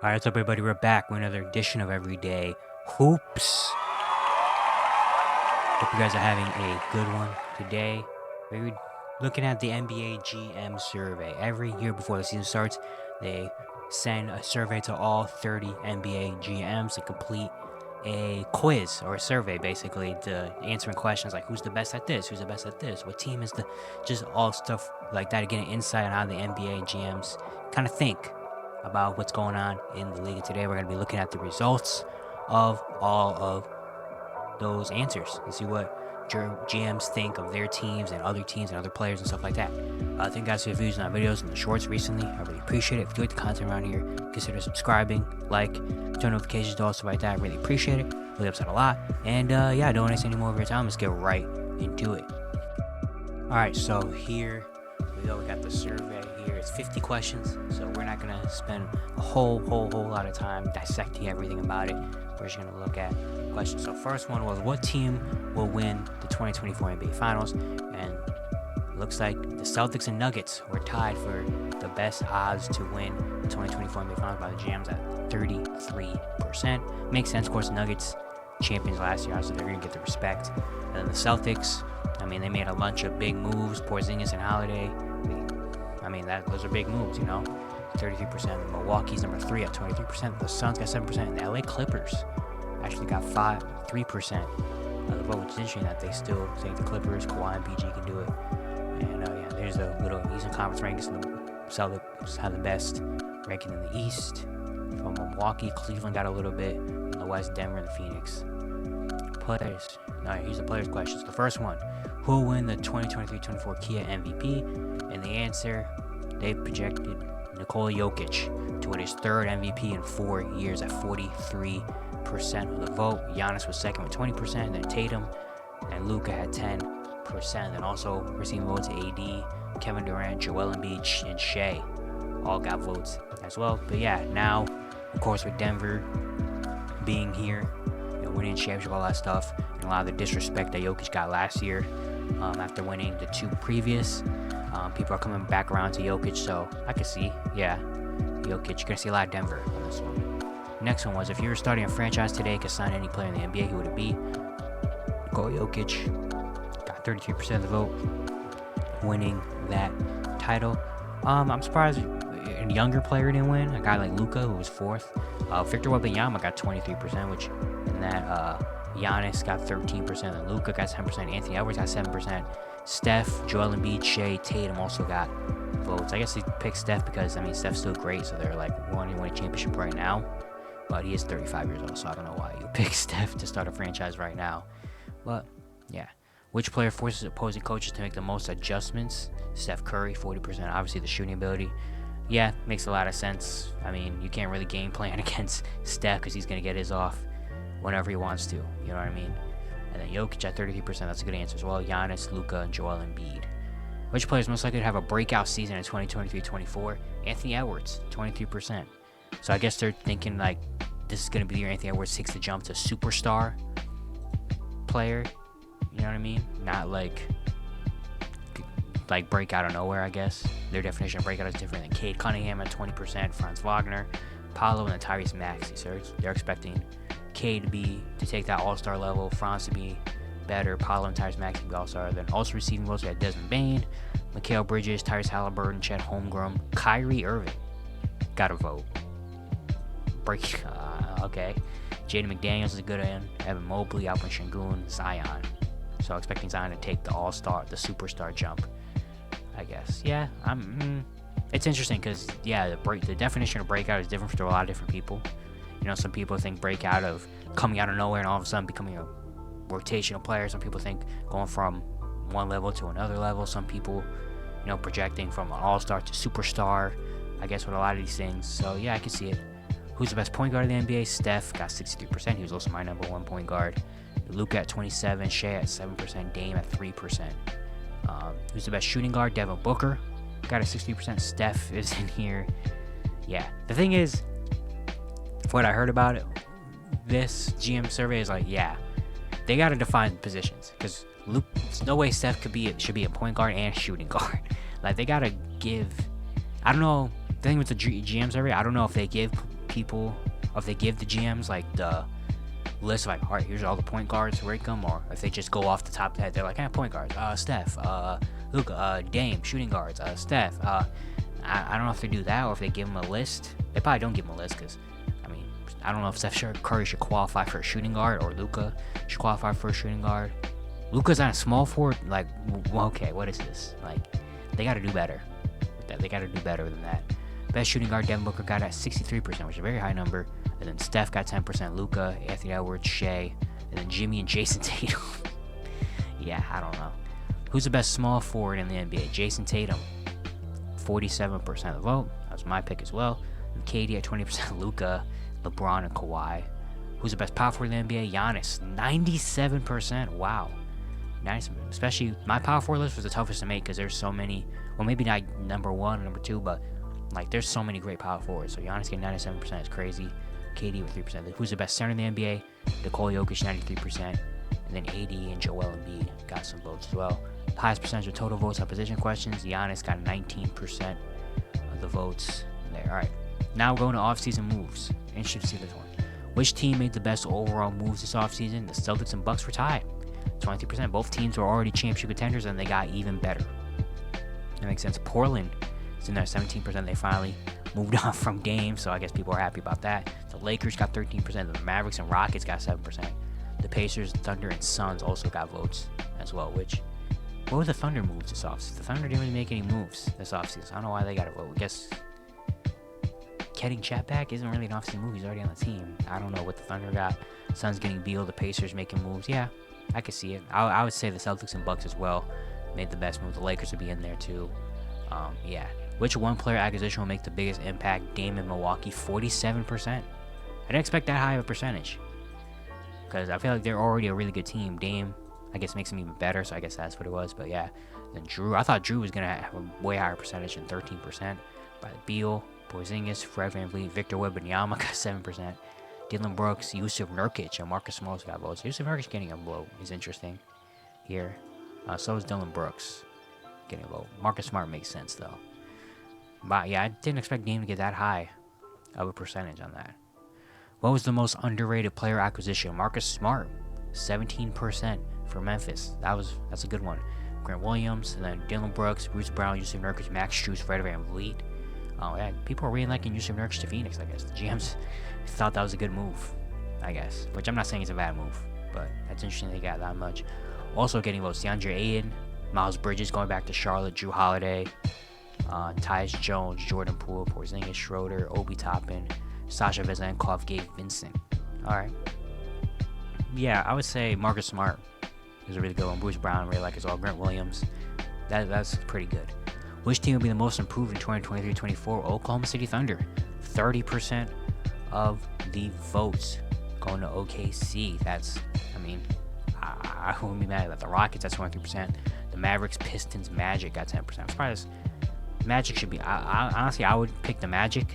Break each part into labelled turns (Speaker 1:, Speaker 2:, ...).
Speaker 1: Alright, what's up everybody? We're back with another edition of Everyday Hoops. Hope you guys are having a good one today. We're looking at the NBA GM survey. Every year before the season starts, they send a survey to all 30 NBA GMs to complete a quiz or a survey, basically, to answering questions like who's the best at this, who's the best at this, what team is the, just all stuff like that, to get an insight on how the NBA GMs kind of think about what's going on in the league. And today we're going to be looking at the results of all of those answers and see what GMs think of their teams and other teams and other players and stuff like that. Thank you guys for your views on our videos and the shorts recently. I really appreciate it. If you like the content around here, consider subscribing, like, turn notifications to all stuff like that. I really appreciate it. Really helps out a lot. And yeah, I don't want to waste any more of your time. Let's get right into it. Alright, so here we go. We got the survey here. It's 50 questions, so we're not going to spend a whole lot of time dissecting everything about it. We're just going to look at questions. So first one was, what team will win the 2024 NBA Finals? And it looks like the Celtics and Nuggets were tied for the best odds to win the 2024 NBA Finals by the GMs at 33%. Makes sense, of course. Nuggets champions last year, so they're going to get the respect. And then the Celtics, I mean, they made a bunch of big moves. Porzingis and Holiday. I mean, those are big moves, you know. 33%. Milwaukee's number 3 at 23%. The Suns got 7%. And the LA Clippers actually got 3% of the vote, which is interesting that they still think the Clippers, Kawhi, and PG can do it. And yeah, there's a little Eastern Conference rankings. And the Celtics have the best ranking in the East. From Milwaukee, Cleveland got a little bit. In the West, Denver and the Phoenix. Players. All right, here's the players' questions. The first one: who will win the 2023-24 Kia MVP? And the answer, they projected Nikola Jokic to win his third MVP in 4 years at 43% of the vote. Giannis was second with 20%. Then Tatum and Luka had 10%. Then also receiving votes, AD, Kevin Durant, Joel Embiid, and Shea all got votes as well. But yeah, now, of course, with Denver being here, winning championship, all that stuff, and a lot of the disrespect that Jokic got last year after winning the 2 previous. People are coming back around to Jokic, so I can see, yeah, Jokic. You're going to see a lot of Denver on this one. Next one was, if you were starting a franchise today, could sign any player in the NBA, who would it be? Nikola Jokic got 33% of the vote, winning that title. I'm surprised a younger player didn't win. A guy like Luka, who was 4th. Victor Wembanyama got 23%, which in that Giannis got 13%, and Luka got 10%. Anthony Edwards got 7%. Steph, Joel Embiid, Shea, Tatum also got votes. I guess they picked Steph because, I mean, Steph's still great, so they're like wanting to win a championship right now. But he is 35 years old, so I don't know why you pick Steph to start a franchise right now. But yeah. Which player forces opposing coaches to make the most adjustments? Steph Curry, 40%. Obviously, the shooting ability. Yeah, makes a lot of sense. I mean, you can't really game plan against Steph because he's going to get his off whenever he wants to. You know what I mean? And then Jokic at 33%. That's a good answer as well. Giannis, Luka, and Joel Embiid. Which player is most likely to have a breakout season in 2023-24? Anthony Edwards, 23%. So I guess they're thinking, like, this is going to be the year Anthony Edwards takes the jump to superstar player. You know what I mean? Not like break out of nowhere, I guess. Their definition of breakout is different than Cade Cunningham at 20%, Franz Wagner, Paolo, and Tyrese Maxey. So they're expecting Cade to take that all-star level, Franz to be better, Paolo and Tyrese Maxey to be all-star. Then also receiving votes, we had Desmond Bane, Mikal Bridges, Tyrese Halliburton, Chet Holmgren, Kyrie Irving got a vote. Okay. Jaden McDaniels is a good one. Evan Mobley, Alperen Sengun, Zion. So expecting Zion to take the all-star, the superstar jump, I guess. Yeah, it's interesting because, yeah, the definition of breakout is different for a lot of different people. You know, some people think breakout of coming out of nowhere and all of a sudden becoming a rotational player. Some people think going from one level to another level. Some people, you know, projecting from an all-star to superstar, I guess, with a lot of these things. So, yeah, I can see it. Who's the best point guard in the NBA? Steph got 63%. He was also my number 1 point guard. Luka at 27%, Shea at 7%, Dame at 3%. Who's the best shooting guard? Devin Booker got a 60%. Steph is in here. Yeah, the thing is, what I heard about it, this GM survey is like, yeah, they got to define positions because there's no way Steph should be a point guard and shooting guard. Like, they got to give, I don't know, the thing with the GM survey, I don't know if they give people, or if they give the GMs like the list of like, all right, here's all the point guards, rank them, or if they just go off the top of the head, they're like, point guards, Steph, Luka, Dame, shooting guards, Steph. I don't know if they do that or if they give them a list. They probably don't give them a list because, I mean, I don't know if Steph Curry should qualify for a shooting guard or Luka should qualify for a shooting guard. Luka's on a small forward. Like, well, okay, what is this? Like, they got to do better. They got to do better than that. Best shooting guard, Devin Booker got at 63%, which is a very high number. And then Steph got 10%, Luka, Anthony Edwards, Shea, and then Jimmy and Jason Tatum. Yeah, I don't know. Who's the best small forward in the NBA? Jason Tatum, 47% of the vote. That was my pick as well. And KD at 20%, Luka, LeBron, and Kawhi. Who's the best power forward in the NBA? Giannis, 97%. Wow. Nice. Especially my power forward list was the toughest to make because there's so many. Well, maybe not number one or number two, but like there's so many great power forwards. So Giannis getting 97% is crazy. KD with 3%. Who's the best center in the NBA? Nikola Jokic, 93%. And then AD and Joel Embiid got some votes as well. The highest percentage of total votes on position questions. Giannis got 19% of the votes there. All right. Now we're going to offseason moves. Interesting to see this one. Which team made the best overall moves this offseason? The Celtics and Bucks were tied. 23%. Both teams were already championship contenders and they got even better. That makes sense. Portland is in there, 17%. They finally moved on from Dame, so I guess people are happy about that. The Lakers got 13%. The Mavericks and Rockets got 7%. The Pacers, Thunder, and Suns also got votes as well. What were the Thunder moves this offseason? The Thunder didn't really make any moves this offseason. I don't know why they got a vote. I guess getting Chat back isn't really an offseason move. He's already on the team. I don't know what the Thunder got. Suns getting Beal. The Pacers making moves. Yeah, I could see it. I would say the Celtics and Bucks as well made the best move. The Lakers would be in there too. Yeah. Which one player acquisition will make the biggest impact? Dame in Milwaukee, 47%. I didn't expect that high of a percentage because I feel like they're already a really good team. Dame, I guess, makes them even better, so I guess that's what it was. But yeah, then Drew. I thought Drew was going to have a way higher percentage than 13%. But Beal, Porzingis, Fred VanVleet, Victor Wembanyama got 7%. Dylan Brooks, Yusuf Nurkic, and Marcus Smart got votes. Yusuf Nurkic getting a vote is interesting here. So is Dylan Brooks getting a vote. Marcus Smart makes sense, though. But yeah, I didn't expect Dame to get that high of a percentage on that. What was the most underrated player acquisition? Marcus Smart, 17% for Memphis. That's a good one. Grant Williams, and then Dylan Brooks, Bruce Brown, Yusuf Nurkic, Max Strus, Fred VanVleet. Oh yeah, people are really liking Yusuf Nurkic to Phoenix, I guess. The GMs thought that was a good move, I guess. Which I'm not saying it's a bad move, but that's interesting they got that much. Also getting votes, DeAndre Ayton, Miles Bridges going back to Charlotte, Drew Holiday, Tyus Jones, Jordan Poole, Porzingis, Schroeder, Obi Toppin, Sasha Vezenkov, Gabe Vincent. Alright. Yeah, I would say Marcus Smart is a really good one. Bruce Brown, really like as well. Grant Williams. That's pretty good. Which team will be the most improved in 2023-24? Oklahoma City Thunder. 30% of the votes going to OKC. I wouldn't be mad at that. The Rockets, that's 23%. The Mavericks, Pistons, Magic got 10%. I'm surprised. Magic should be. Honestly, I would pick the Magic.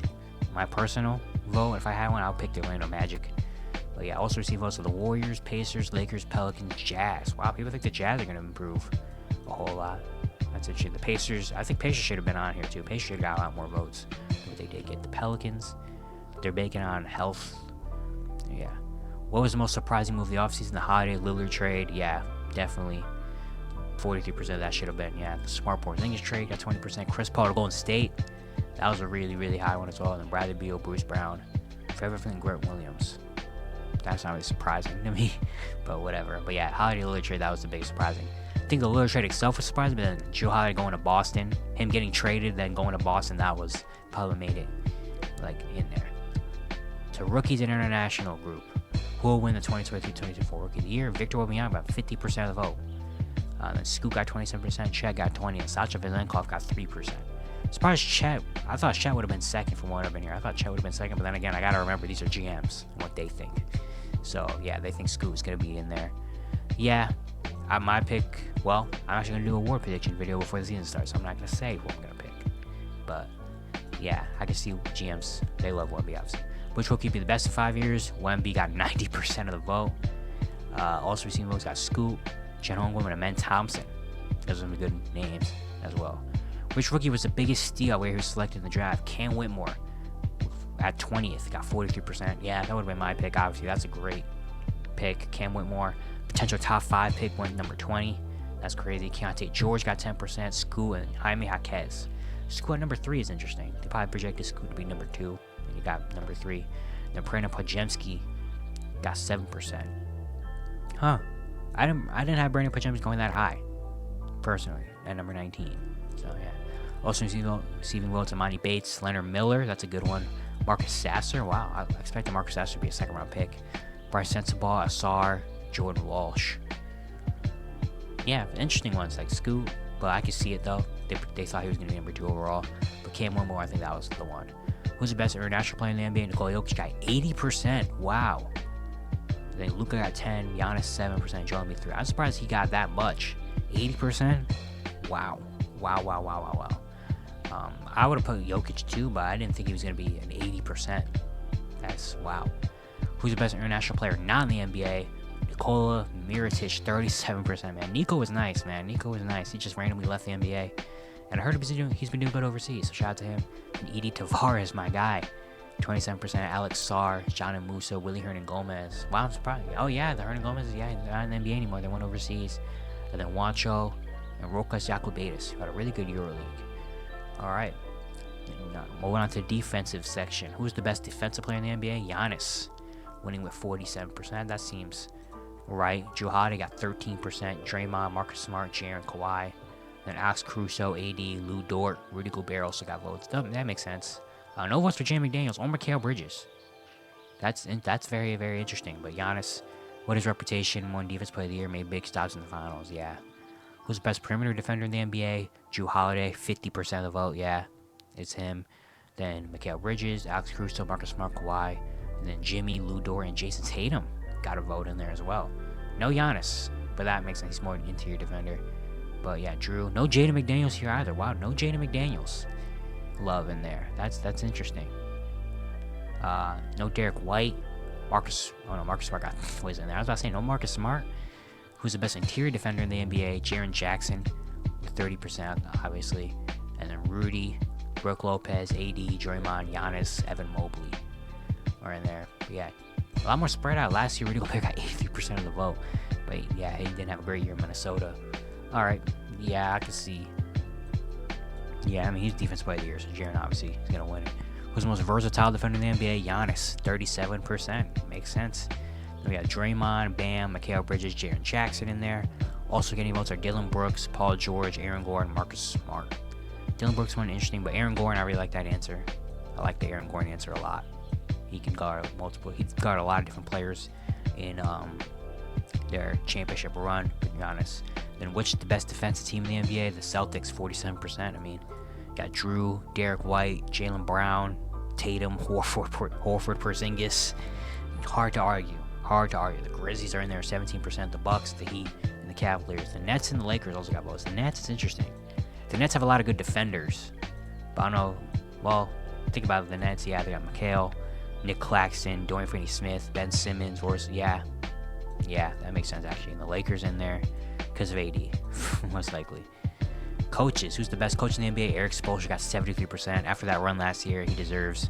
Speaker 1: My personal vote, if I had one, I would pick the Orlando Magic. But yeah, also receive votes of the Warriors, Pacers, Lakers, Pelicans, Jazz. Wow, people think the Jazz are going to improve a whole lot. That's interesting. The Pacers, I think Pacers should have been on here too. Pacers should have got a lot more votes than they did get. The Pelicans, they're banking on health. Yeah. What was the most surprising move of the offseason? The Holiday Lillard trade. Yeah, definitely. 43% of that should have been. Yeah, the Smart Porzingis trade got 20%. Chris Paul to Golden State. That was a really, really high one as well. And then Bradley Beal, Bruce Brown, Trevor Flynn, Grant Williams. That's not really surprising to me, but whatever. But yeah, Holiday Lillard trade, that was the biggest surprising. I think the Lillard trade itself was surprising, but then Drew Holiday going to Boston, him getting traded, then going to Boston, that was probably made it like in there. To Rookies International Group, who will win the 2023-2024 Rookie of the Year? Victor Wembanyama got 50% of the vote. Then Scoot got 27%, Chet got 20%, and Sasha Vezenkov got 3%. Surprised Chet. I thought Chet would have been second from what I've been here. I thought Chet would have been second, but then again, I gotta remember these are GMs and what they think. So yeah, they think Scoot is gonna be in there. Yeah, my pick. Well, I'm actually gonna do a award prediction video before the season starts, so I'm not gonna say who I'm gonna pick. But yeah, I can see GMs. They love Wemby, obviously. Which will keep you the best of 5 years? Wemby got 90% of the vote. Also receiving votes got Scoot, Chet Holmgren, and Amen Thompson. Those are some good names as well. Which rookie was the biggest steal where he was selected in the draft? Cam Whitmore at 20th, got 43%. Yeah, that would have been my pick. Obviously, that's a great pick. Cam Whitmore, potential top 5 pick, went number 20. That's crazy. Keontae George got 10%. Scoot and Jaime Jaquez. Scoot at number 3 is interesting. They probably projected Scoot to be number 2, and he got number 3. Then Brandon Podziemski got 7%. Huh. I didn't have Brandon Podziemski going that high, personally, at number 19. So, yeah. Also, receiving votes, Amani Bates, Leonard Miller. That's a good one. Marcus Sasser. Wow. I expected Marcus Sasser to be a second-round pick. Bryce Sensabaugh, Asar, Jordan Walsh. Yeah, interesting ones like Scoot, but I could see it though. They thought he was going to be number 2 overall. But Cam Whitmore, I think that was the one. Who's the best international player in the NBA? Nikola Jokic got 80%. Wow. Then Luka got 10, Giannis 7%, Joel Embiid 3. I'm surprised he got that much. 80%? Wow. Wow. I would have put Jokic too, but I didn't think he was going to be an 80%. That's wow. Who's the best international player not in the NBA? Nikola Mirotic, 37%, man. Nico was nice, man. He just randomly left the NBA. And I heard he's been doing good overseas, so shout out to him. And Edie Tavares, my guy. 27%. Alex Sarr, John and Musa, Willie Hernan-Gomez. Wow, I'm surprised. Oh, yeah, the Hernan-Gomez, they're not in the NBA anymore. They went overseas. And then Juancho and Rokas Jakubaitis, who had a really good EuroLeague. All right. Moving on to the defensive section. Who's the best defensive player in the NBA? Giannis, winning with 47%. That seems right. Drew Holiday got 13%. Draymond, Marcus Smart, Jaren, Kawhi. Then Alex Caruso, AD, Lou Dort, Rudy Gobert also got votes. That makes sense. No votes for Jay McDaniels or Mikal Bridges. That's very, very interesting. But Giannis, what his reputation, won Defense Player of the Year, made big stops in the finals. Yeah. Who's the best perimeter defender in the NBA? Drew Holiday, 50% of the vote. Yeah, it's him. Then Mikal Bridges, Alex Caruso, Marcus Smart, Kawhi. And then Jimmy, Lou Dort, and Jason Tatum got a vote in there as well. No Giannis, but that makes sense. He's more an interior defender. But yeah, Drew. No Jaden McDaniels here either. Wow, no Jaden McDaniels love in there. That's interesting. No Derek White. Marcus Smart was in there. I was about to say no Marcus Smart. Who's the best interior defender in the NBA? Jaren Jackson with 30%, obviously. And then Rudy, Brook Lopez, AD, Draymond, Giannis, Evan Mobley are in there. But yeah, a lot more spread out. Last year, Rudy Gobert got 83% of the vote. But yeah, he didn't have a great year in Minnesota. All right. Yeah, I can see. Yeah, I mean, he's defensive player of the year, so Jaren obviously is going to win it. Who's the most versatile defender in the NBA? Giannis, 37%. Makes sense. Then we got Draymond, Bam, Mikal Bridges, Jaren Jackson in there. Also getting votes are Dylan Brooks, Paul George, Aaron Gordon, Marcus Smart. Dylan Brooks one interesting, but Aaron Gordon, I really like that answer. I like the Aaron Gordon answer a lot. He can guard multiple. He's guarded a lot of different players in their championship run, to be honest. Then which is the best defensive team in the NBA? The Celtics, 47%. I mean, got Drew, Derek White, Jaylen Brown, Tatum, Horford, Porzingis. Hard to argue. The Grizzlies are in there, 17%. The Bucks, the Heat, and the Cavaliers. The Nets and the Lakers also got votes. The Nets is interesting. The Nets have a lot of good defenders. But I don't know. Well, think about it. The Nets, yeah, they got McHale, Nick Claxton, Dorian Finney-Smith, Ben Simmons, yeah, that makes sense actually. And the Lakers in there because of AD, most likely. Coaches, who's the best coach in the NBA? Eric Spoelstra got 73%. After that run last year, he deserves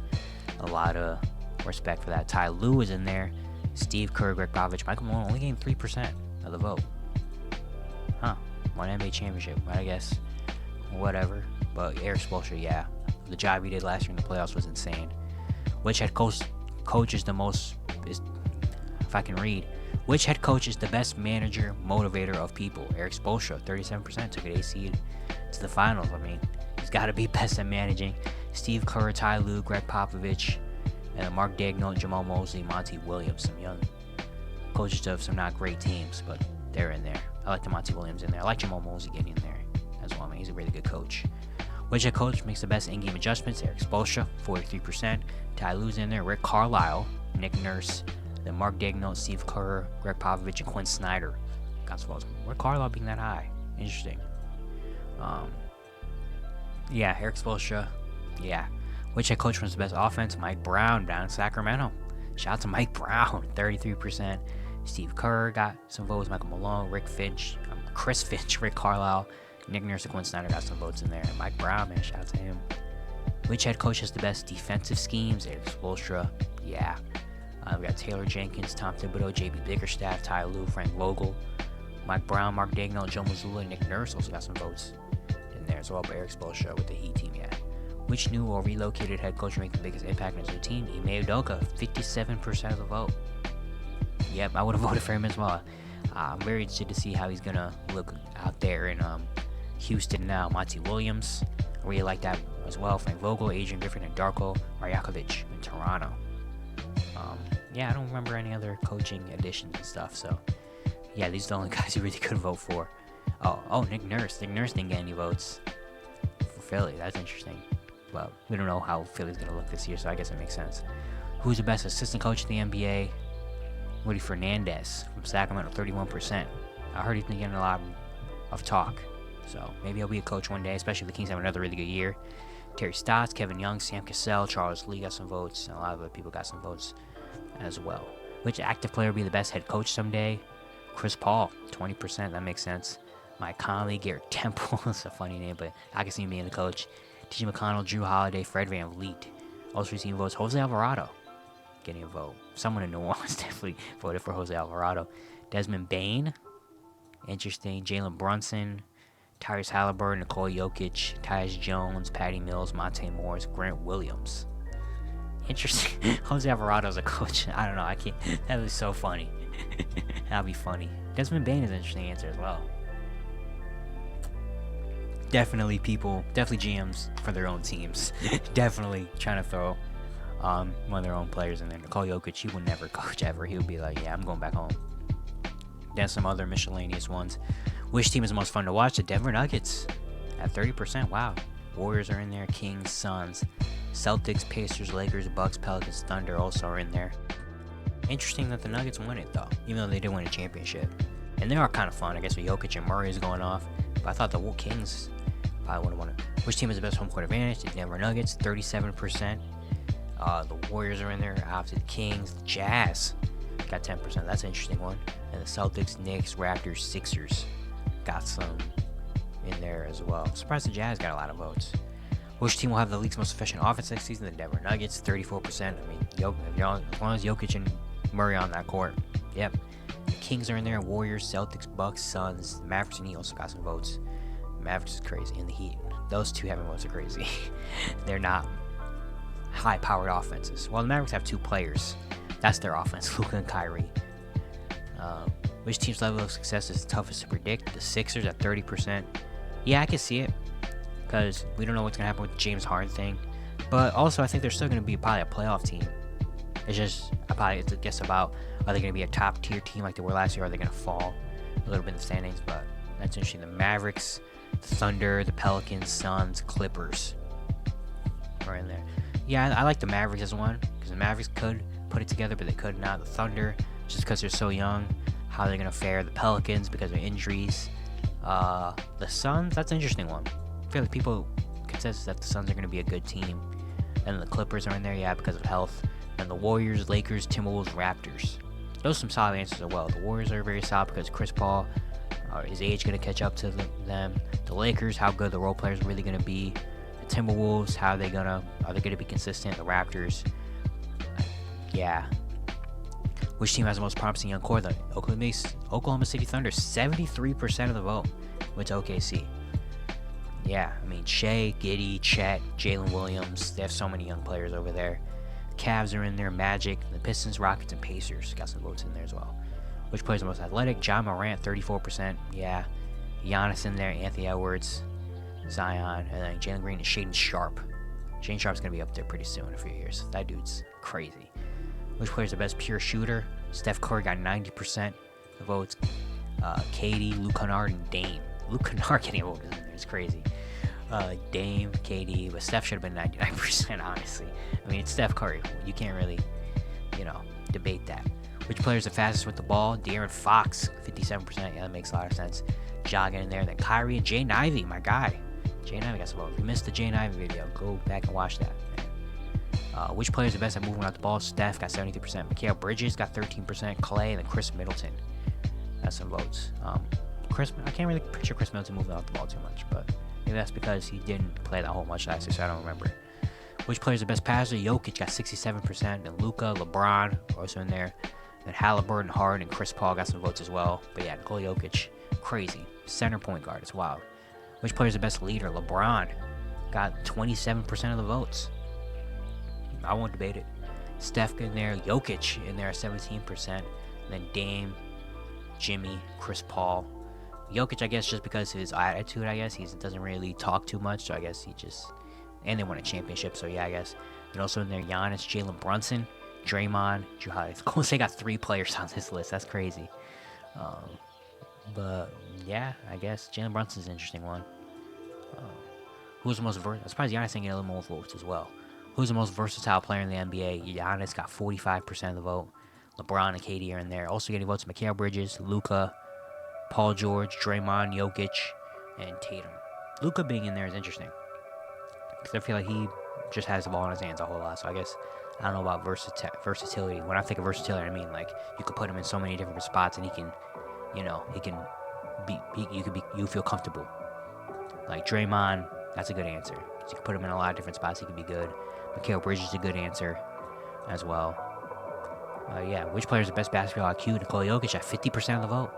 Speaker 1: a lot of respect for that. Ty Lue is in there. Steve Kerr, Greg Popovich, Michael Malone only gained 3% of the vote. Won NBA championship, I guess. Whatever. But Eric Spoelstra, yeah, the job he did last year in the playoffs was insane. Which head coach is the most? If I can read. Which head coach is the best manager, motivator of people? Eric Spoelstra, 37%, took an 8 seed to the finals. I mean, he's got to be best at managing. Steve Kerr, Ty Lue, Greg Popovich, and Mark Daigneault, Jamal Mosley, Monty Williams, some young coaches of some not great teams, but they're in there. I like the Monty Williams in there. I like Jamal Mosley getting in there as well. I mean, he's a really good coach. Which head coach makes the best in-game adjustments? Eric Spoelstra, 43%. Ty Lue's in there. Rick Carlisle, Nick Nurse, then Mark Daigneault, Steve Kerr, Greg Popovich, and Quinn Snyder got some votes. Rick Carlisle being that high? Interesting. Yeah, Eric Spoelstra. Yeah. Which head coach runs the best offense? Mike Brown down in Sacramento. Shout out to Mike Brown, 33%. Steve Kerr got some votes. Michael Malone, Chris Finch, Rick Carlisle, Nick Nurse, and Quinn Snyder got some votes in there. And Mike Brown, man, shout out to him. Which head coach has the best defensive schemes? Erik Spoelstra. Yeah. We got Taylor Jenkins, Tom Thibodeau, JB Bickerstaff, Ty Lue, Frank Vogel, Mike Brown, Mark Daigneault, Joe Mazzulla, Nick Nurse also got some votes in there as well. But Erik Spoelstra with the Heat team, yeah. Which new or relocated head coach will make the biggest impact on his new team? Ime Udoka, 57% of the vote. Yep, I would have voted for him as well. I'm very interested to see how he's gonna look out there in Houston now. Monty Williams, I really like that as well. Frank Vogel, Adrian Griffin, and Darko Rajakovic in Toronto. Yeah, I don't remember any other coaching additions and stuff. So, yeah, these are the only guys you really could vote for. Oh, Nick Nurse. Nick Nurse didn't get any votes for Philly. That's interesting. Well, we don't know how Philly's gonna look this year, so I guess it makes sense. Who's the best assistant coach in the NBA? Woody Fernandez from Sacramento, 31%. I heard he's been getting a lot of talk. So maybe he'll be a coach one day, especially if the Kings have another really good year. Terry Stotts, Kevin Young, Sam Cassell, Charles Lee got some votes. And a lot of other people got some votes as well. Which active player will be the best head coach someday? Chris Paul, 20%. That makes sense. Mike Conley, Garrett Temple. That's a funny name, but I can see him being the coach. T.J. McConnell, Drew Holiday, Fred VanVleet. Also receiving votes. Jose Alvarado getting a vote. Someone in New Orleans definitely voted for Jose Alvarado. Desmond Bane. Interesting. Jalen Brunson. Tyrese Halliburton, Nikola Jokic, Tyus Jones, Patty Mills, Monte Morris, Grant Williams. Interesting. Jose Alvarado's a coach. I don't know. I can't. That was so funny. That'd be funny. Desmond Bane is an interesting answer as well. Definitely GMs for their own teams. Definitely trying to throw one of their own players in there. Nikola Jokic, he would never coach ever. He would be like, yeah, I'm going back home. Then some other miscellaneous ones. Which team is the most fun to watch? The Denver Nuggets at 30%. Wow. Warriors are in there. Kings, Suns, Celtics, Pacers, Lakers, Bucks, Pelicans, Thunder also are in there. Interesting that the Nuggets won it though, even though they did win a championship. And they are kind of fun, I guess, with Jokic and Murray is going off. But I thought the Kings probably would have won it. Which team has the best home court advantage? The Denver Nuggets, 37%. The Warriors are in there. Obviously, the Kings, the Jazz got 10%. That's an interesting one. And the Celtics, Knicks, Raptors, Sixers got some in there as well. I'm surprised the Jazz got a lot of votes. Which team will have the league's most efficient offense next season? The Denver Nuggets, 34%. I mean, as long as Jokic and Murray on that court. Yep. The Kings are in there. Warriors, Celtics, Bucks, Suns, Mavericks, and Heat also got some votes. Mavericks is crazy. And the Heat. Those two having votes are crazy. They're not high-powered offenses. Well, the Mavericks have two players. That's their offense, Luka and Kyrie. Which team's level of success is the toughest to predict? The Sixers at 30%. Yeah, I can see it. Because we don't know what's going to happen with the James Harden thing. But also, I think they're still going to be probably a playoff team. It's just, it's a guess about, are they going to be a top-tier team like they were last year, or are they going to fall a little bit in the standings? But that's interesting. The Mavericks, the Thunder, the Pelicans, Suns, Clippers are in there. Yeah, I like the Mavericks as one. Because the Mavericks could put it together, but they could not. The Thunder, just because they're so young. How they're going to fare. The Pelicans because of injuries. The Suns, that's an interesting one. I feel like people consensus that the Suns are going to be a good team. And the Clippers are in there, yeah, because of health. And the Warriors, Lakers, Timberwolves, Raptors. Those are some solid answers as well. The Warriors are very solid because Chris Paul, his age going to catch up to them. The Lakers, how good the role players are really going to be. The Timberwolves, are they going to be consistent? The Raptors, yeah. Which team has the most promising young core? The Oklahoma City Thunder, 73% of the vote went to OKC. Yeah, I mean, Shea, Giddey, Chet, Jalen Williams, they have so many young players over there. Cavs are in there, Magic, the Pistons, Rockets, and Pacers got some votes in there as well. Which player's the most athletic? John Morant, 34%. Yeah. Giannis in there, Anthony Edwards, Zion, and then Jalen Green and Shaedon Sharpe. Shaedon Sharpe's going to be up there pretty soon in a few years. That dude's crazy. Which player's the best pure shooter? Steph Curry got 90% of votes. KD, Luke Kennard, and Dame. Luke Kennard getting voted in there. It's crazy. Dame, KD, but Steph should have been 99%, honestly. I mean, it's Steph Curry. You can't really, debate that. Which player is the fastest with the ball? De'Aaron Fox, 57%. Yeah, that makes a lot of sense. Jogging in there. Then Kyrie and Jay Ivey, my guy. Jay Ivey got some votes. If you missed the Jay Ivey video, go back and watch that. Which player is the best at moving out the ball? Steph got 73%. Mikal Bridges got 13%. Clay, and then Chris Middleton got some votes. I can't really picture Chris Middleton moving out the ball too much, but maybe that's because he didn't play that whole much last year, so I don't remember. Which player is the best passer? Jokic got 67%. Then Luka, LeBron also in there. Then Halliburton, Harden, and Chris Paul got some votes as well. But yeah, Nikola Jokic, crazy. Center point guard, it's wild. Which player is the best leader? LeBron got 27% of the votes. I won't debate it. Steph in there, Jokic in there at 17%. Then Dame, Jimmy, Chris Paul. Jokic, I guess, just because of his attitude, I guess. He doesn't really talk too much, so I guess he just... And they won a championship, so yeah, I guess. And also in there, Giannis, Jalen Brunson, Draymond, Jrue Holiday. Golden State got 3 players on this list. That's crazy. But, yeah, I guess Jalen Brunson's an interesting one. Who's the most versatile? I'm surprised Giannis didn't get a little more votes as well. Who's the most versatile player in the NBA? Giannis got 45% of the vote. LeBron and KD are in there. Also getting votes, Mikal Bridges, Luka, Paul George, Draymond, Jokic, and Tatum. Luka being in there is interesting, because I feel like he just has the ball in his hands a whole lot. So I guess, I don't know about versatility. When I think of versatility, I mean, like, you could put him in so many different spots, and he can, you feel comfortable. Like Draymond, that's a good answer. So you can put him in a lot of different spots. He can be good. Mikal Bridges is a good answer as well. Yeah, which player is the best basketball IQ? Nikola Jokic at 50% of the vote.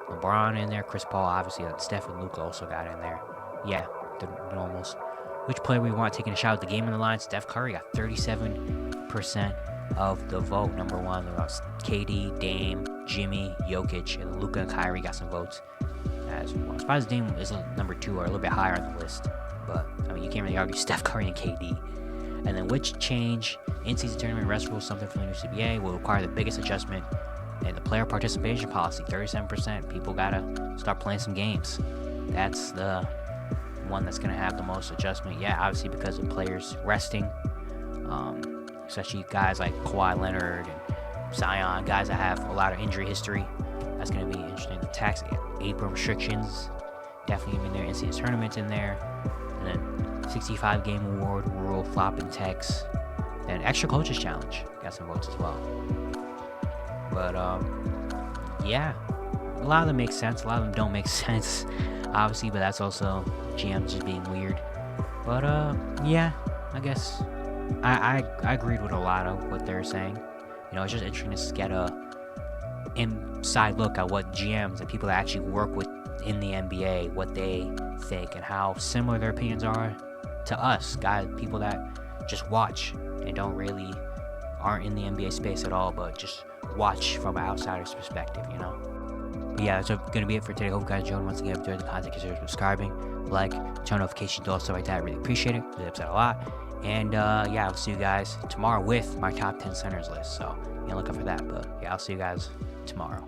Speaker 1: LeBron in there, Chris Paul, obviously, Steph and Luka also got in there. Yeah, the normals. Which player we want taking a shot at the game on the line? Steph Curry got 37% of the vote. Number one, KD, Dame, Jimmy, Jokic, and Luka and Kyrie got some votes as well. I'm surprised Dame is number 2 or a little bit higher on the list. But, I mean, you can't really argue Steph Curry and KD. And then which change in-season tournament rest rules, something from the new CBA, will require the biggest adjustment in the player participation policy? 37%. People gotta start playing some games. That's the one that's gonna have the most adjustment. Yeah, obviously because of players resting, especially guys like Kawhi Leonard and Zion, guys that have a lot of injury history. That's gonna be interesting. The tax April restrictions, definitely gonna be there. In-season tournaments in there, and then 65 game award rule, flop and text, and extra coaches challenge got some votes as well. But yeah, a lot of them make sense, a lot of them don't make sense, obviously, but that's also GMs just being weird. But yeah, I guess I agreed with a lot of what they're saying. It's just interesting to get a inside look at what GMs and people that actually work with in the NBA, what they think and how similar their opinions are to us guys, people that just watch and aren't in the NBA space at all, but just watch from an outsider's perspective, But yeah, that's going to be it for today. Hope you guys enjoyed. Once again, if you enjoyed the content, consider subscribing, like, turn notifications, all stuff like that. I really appreciate it. Really upset a lot. And yeah, I'll see you guys tomorrow with my top 10 centers list. So look out for that. But yeah, I'll see you guys tomorrow.